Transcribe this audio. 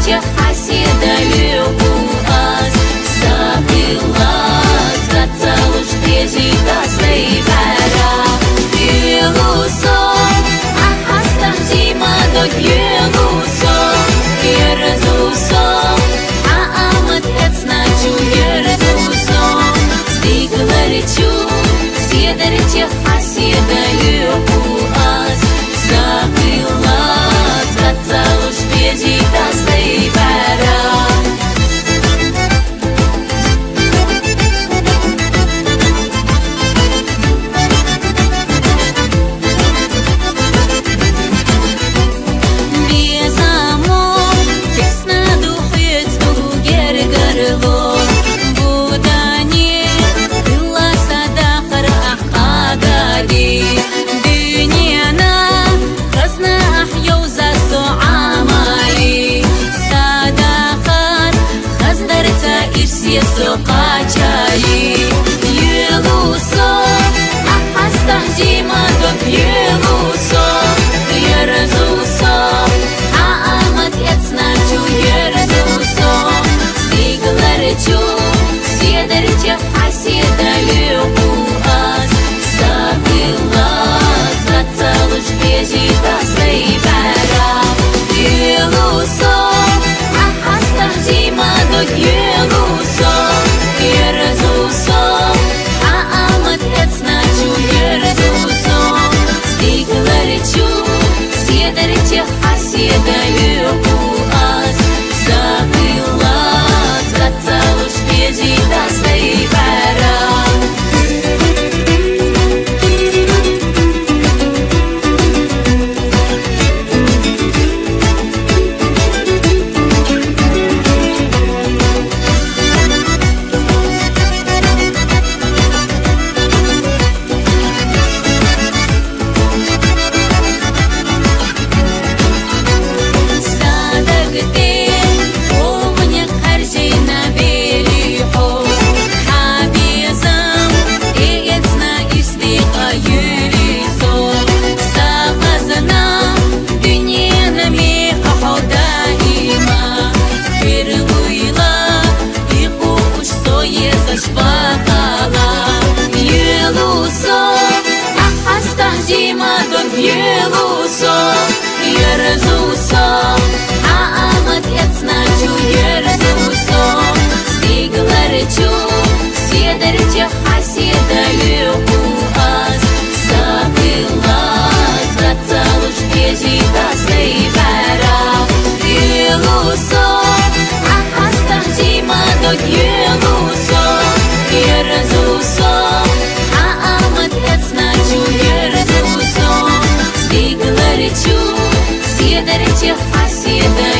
Siederce hasidaliu az Sabilat Katsaluş tezita seybara Yelusom Ahastam zima dok yelusom Yerezusom Aamat etznaču yerezusom Stiglariču Siederce hasidaliu az Sabilat Katsaluş tezita seybara Сокачаи Yelusom Ahastam zima dok yelusom Yerezusom Aamat etznaču yerezusom Stiglariču Siederce hasidaliu az Sabilat Katsaluş tezita seybara Yelusom Ahastam zima dok yelusom Yerezusom Aamat etznaču yerezusom Stiglariču Siederce hasidaliu az Sabilat Katsaluş tezita seybara Yelusom Yerezusom Aamat etznaču yerezusom Stiglariču Siederce hasidaliu az Sabilat Katsaluş tezita seybara Yelusom Ahastam zima dok yelusom Yerezusom Aamat etznaču yerezusom Stiglariču Siederce hasidaliu